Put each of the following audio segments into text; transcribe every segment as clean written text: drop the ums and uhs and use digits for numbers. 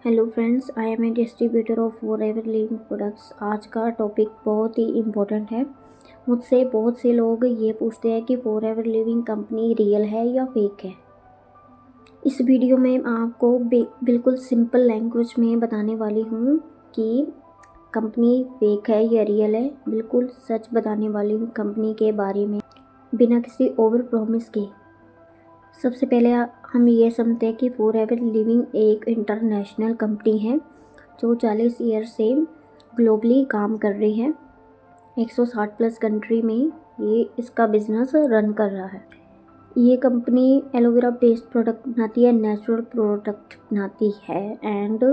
Hello friends, I am a distributor of Forever Living products. आज का topic बहुत ही important है। मुझसे बहुत से लोग ये पूछते हैं कि फॉरएवर लिविंग कंपनी रियल है या फेक है। इस वीडियो में आपको बिल्कुल सिंपल लैंग्वेज में बताने वाली हूँ कि कंपनी फेक है या रियल है। बिल्कुल सच बताने वाली हूँ कंपनी के बारे में, बिना किसी ओवर प्रॉमिस के। सबसे पहले हम ये समझते हैं कि फॉरएवर लिविंग एक इंटरनेशनल कंपनी है जो 40 ईयर से ग्लोबली काम कर रही है। 160 प्लस कंट्री में ये इसका बिजनेस रन कर रहा है। ये कंपनी एलोवेरा बेस्ड प्रोडक्ट बनाती है, नेचुरल प्रोडक्ट बनाती है एंड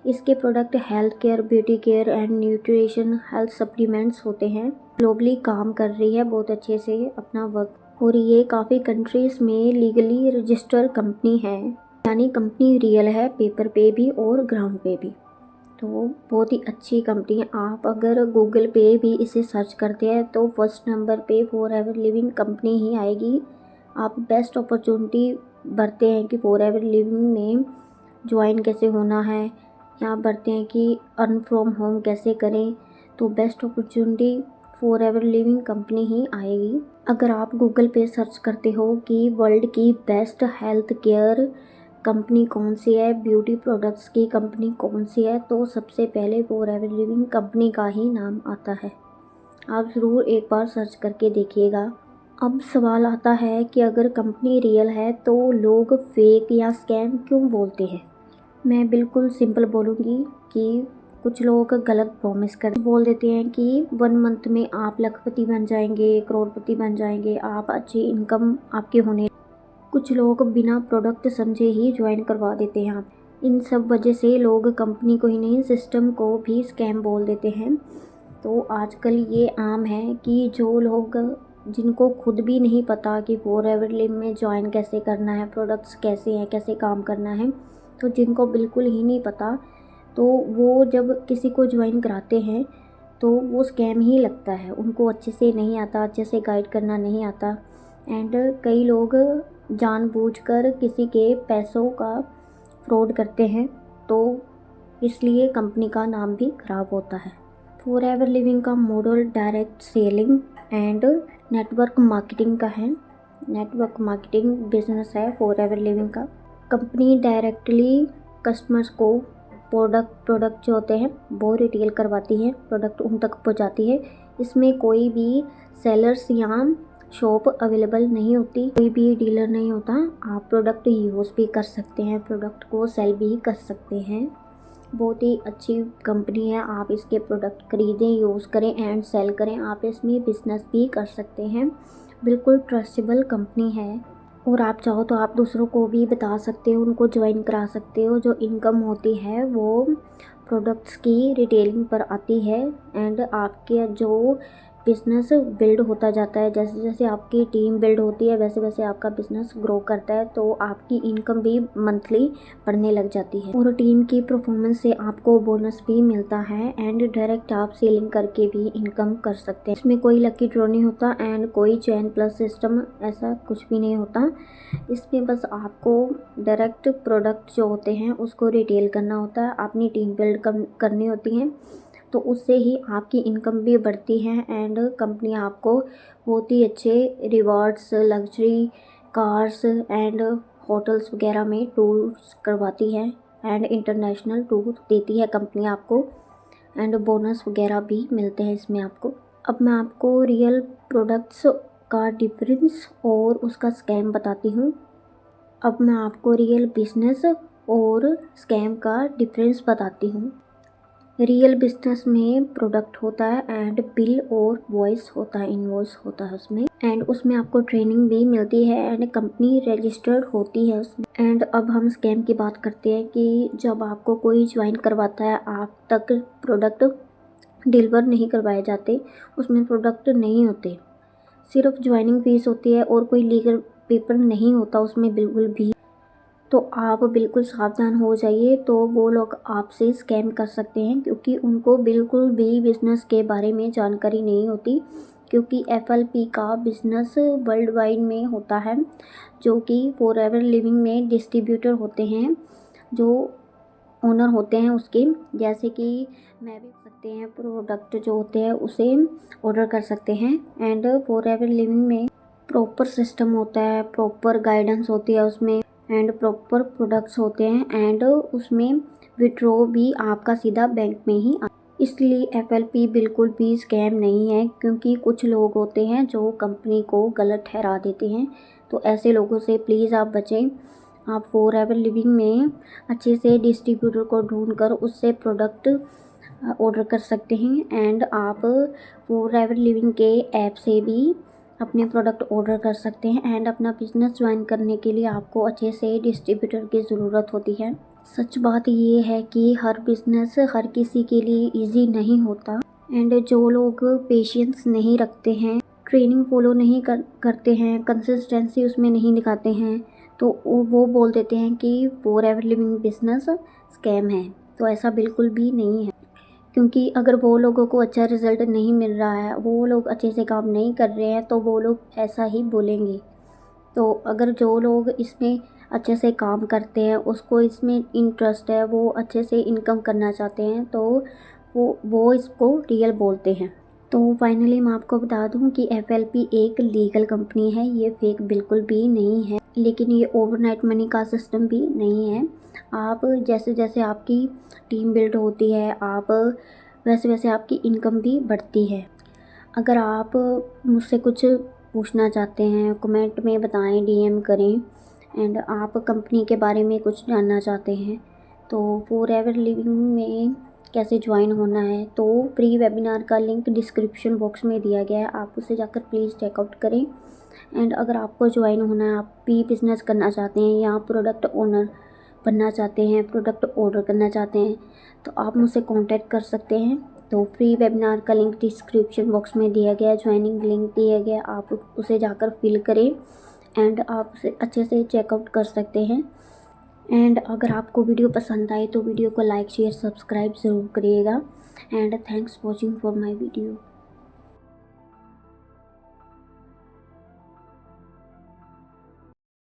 इसके product health care, beauty care and nutrition health supplements होते हैं। ग्लोबली काम कर रही है बहुत अच्छे से अपना वर्क, और ये काफ़ी कंट्रीज़ में लीगली रजिस्टर कंपनी है, यानी कंपनी रियल है पेपर पे भी और ग्राउंड पे भी। तो बहुत ही अच्छी कंपनी है। आप अगर गूगल पे भी इसे सर्च करते हैं तो फर्स्ट नंबर पे फॉरएवर लिविंग कंपनी ही आएगी। आप बेस्ट अपॉर्चुनिटी भरते हैं कि फॉरएवर लिविंग में ज्वाइन कैसे होना है, या भरते हैं कि अर्न फ्रॉम होम कैसे करें, तो best opportunity forever living company ही आएगी। अगर आप गूगल पे सर्च करते हो कि वर्ल्ड की बेस्ट हेल्थ केयर कंपनी कौन सी है, ब्यूटी प्रोडक्ट्स की कंपनी कौन सी है, तो सबसे पहले फॉरएवर लिविंग कंपनी का ही नाम आता है। आप ज़रूर एक बार सर्च करके देखिएगा। अब सवाल आता है कि अगर कंपनी रियल है तो लोग फेक या स्कैम क्यों बोलते हैं। मैं बिल्कुल सिंपल बोलूँगी कि कुछ लोग गलत प्रॉमिस कर बोल देते हैं कि 1 मंथ में आप लखपति बन जाएंगे, करोड़पति बन जाएंगे, आप अच्छी इनकम आपकी होने। कुछ लोग बिना प्रोडक्ट समझे ही ज्वाइन करवा देते हैं। इन सब वजह से लोग कंपनी को ही नहीं, सिस्टम को भी स्कैम बोल देते हैं। तो आजकल ये आम है कि जो लोग, जिनको खुद भी नहीं पता कि फॉरएवर लिविंग में ज्वाइन कैसे करना है, प्रोडक्ट्स कैसे हैं, कैसे काम करना है, तो जिनको बिल्कुल ही नहीं पता, तो वो जब किसी को ज्वाइन कराते हैं तो वो स्कैम ही लगता है। उनको अच्छे से नहीं आता, अच्छे से गाइड करना नहीं आता एंड कई लोग जानबूझकर किसी के पैसों का फ्रॉड करते हैं, तो इसलिए कंपनी का नाम भी खराब होता है। फॉरएवर लिविंग का model direct selling and network marketing का है। नेटवर्क मार्केटिंग बिजनेस है फॉरएवर लिविंग का। कंपनी डायरेक्टली कस्टमर्स को प्रोडक्ट जो होते हैं वो रिटेल करवाती है, प्रोडक्ट उन तक पहुंचाती है। इसमें कोई भी सेलर्स या शॉप अवेलेबल नहीं होती, कोई भी डीलर नहीं होता। आप प्रोडक्ट यूज़ भी कर सकते हैं, प्रोडक्ट को सेल भी कर सकते हैं। बहुत ही अच्छी कंपनी है। आप इसके प्रोडक्ट खरीदें, यूज़ करें एंड सेल करें। आप इसमें बिजनेस भी कर सकते हैं। बिल्कुल ट्रस्टेबल कंपनी है, और आप चाहो तो आप दूसरों को भी बता सकते हो, उनको ज्वाइन करा सकते हो। जो इनकम होती है वो प्रोडक्ट्स की रिटेलिंग पर आती है एंड आपके जो बिज़नेस बिल्ड होता जाता है, जैसे जैसे आपकी टीम बिल्ड होती है वैसे वैसे आपका बिज़नेस ग्रो करता है, तो आपकी इनकम भी मंथली बढ़ने लग जाती है। और टीम की परफॉर्मेंस से आपको बोनस भी मिलता है एंड डायरेक्ट आप सेलिंग करके भी इनकम कर सकते हैं। इसमें कोई लकी ड्रॉ नहीं होता एंड कोई चेन प्लस सिस्टम, ऐसा कुछ भी नहीं होता। इसमें बस आपको डायरेक्ट प्रोडक्ट जो होते हैं उसको रिटेल करना होता है, अपनी टीम बिल्ड करनी होती है, तो उससे ही आपकी इनकम भी बढ़ती है एंड कंपनी आपको बहुत ही अच्छे rewards, luxury cars and hotels वगैरह में टूर्स करवाती है एंड इंटरनेशनल टूर देती है कंपनी आपको, एंड बोनस वगैरह भी मिलते हैं इसमें आपको। अब मैं आपको रियल प्रोडक्ट्स का डिफरेंस और उसका स्कैम बताती हूँ। अब मैं आपको रियल बिजनेस और स्कैम का डिफरेंस बताती हूँ। रियल बिजनेस में प्रोडक्ट होता है एंड बिल और वॉइस होता है, इनवॉइस होता है उसमें, एंड उसमें आपको ट्रेनिंग भी मिलती है एंड कंपनी रजिस्टर्ड होती है उसमें। एंड अब हम स्कैम की बात करते हैं कि जब आपको कोई ज्वाइन करवाता है, आप तक प्रोडक्ट डिलीवर नहीं करवाए जाते, उसमें प्रोडक्ट नहीं होते, सिर्फ ज्वाइनिंग फीस होती है और कोई लीगल पेपर नहीं होता उसमें बिल्कुल भी। तो आप बिल्कुल सावधान हो जाइए, तो वो लोग आपसे स्कैम कर सकते हैं क्योंकि उनको बिल्कुल भी बिज़नेस के बारे में जानकारी नहीं होती, क्योंकि FLP का बिज़नेस वर्ल्ड वाइड में होता है, जो कि फॉरएवर लिविंग में डिस्ट्रीब्यूटर होते हैं जो ओनर होते हैं उसके, जैसे कि मैं भी सकते हैं प्रोडक्ट जो होते हैं उसे ऑर्डर कर सकते हैं। एंड फॉरएवर लिविंग में प्रॉपर सिस्टम होता है, प्रॉपर गाइडेंस होती है उसमें, एंड प्रॉपर प्रोडक्ट्स होते हैं, एंड उसमें विड्रॉ भी आपका सीधा बैंक में ही इसलिए एफएलपी बिल्कुल भी स्कैम नहीं है, क्योंकि कुछ लोग होते हैं जो कंपनी को गलत ठहरा देते हैं। तो ऐसे लोगों से प्लीज़ आप बचें। आप फॉरएवर लिविंग में अच्छे से डिस्ट्रीब्यूटर को ढूंढकर उससे प्रोडक्ट ऑर्डर कर सकते हैं। एंड आप फॉरएवर लिविंग के ऐप से भी अपने प्रोडक्ट ऑर्डर कर सकते हैं। एंड अपना बिजनेस ज्वाइन करने के लिए आपको अच्छे से डिस्ट्रीब्यूटर की ज़रूरत होती है। सच बात ये है कि हर बिज़नेस हर किसी के लिए इजी नहीं होता। एंड जो लोग पेशेंस नहीं रखते हैं, ट्रेनिंग फॉलो नहीं करते हैं, कंसिस्टेंसी उसमें नहीं दिखाते हैं, तो वो बोल देते हैं कि फॉरएवर लिविंग बिजनेस स्कैम है। तो ऐसा बिल्कुल भी नहीं है, क्योंकि अगर वो लोगों को अच्छा रिज़ल्ट नहीं मिल रहा है, वो लोग अच्छे से काम नहीं कर रहे हैं, तो वो लोग ऐसा ही बोलेंगे। तो अगर जो लोग इसमें अच्छे से काम करते हैं, उसको इसमें इंटरेस्ट है, वो अच्छे से इनकम करना चाहते हैं, तो वो इसको रियल बोलते हैं। तो फाइनली मैं आपको बता दूं कि एफएलपी एक लीगल कंपनी है, ये फेक बिल्कुल भी नहीं है। लेकिन ये ओवरनाइट मनी का सिस्टम भी नहीं है। आप जैसे जैसे आपकी टीम बिल्ड होती है, आप वैसे वैसे आपकी इनकम भी बढ़ती है। अगर आप मुझसे कुछ पूछना चाहते हैं, कमेंट में बताएं, डीएम करें। एंड आप कंपनी के बारे में कुछ जानना चाहते हैं, तो फॉरएवर लिविंग में कैसे ज्वाइन होना है, तो प्री वेबिनार का लिंक डिस्क्रिप्शन बॉक्स में दिया गया है, आप उसे जाकर प्लीज़ चेकआउट करें। एंड अगर आपको ज्वाइन होना है, आप भी बिज़नेस करना चाहते हैं या प्रोडक्ट ओनर बनना चाहते हैं, प्रोडक्ट ऑर्डर करना चाहते हैं, तो आप मुझसे कांटेक्ट कर सकते हैं। तो फ्री वेबिनार का लिंक डिस्क्रिप्शन बॉक्स में दिया गया है, ज्वाइनिंग लिंक दिया गया, आप उसे जाकर फिल करें एंड आप उसे अच्छे से चेकआउट कर सकते हैं। एंड अगर आपको वीडियो पसंद आए तो वीडियो को लाइक शेयर सब्सक्राइब ज़रूर करिएगा। And thanks watching for my video.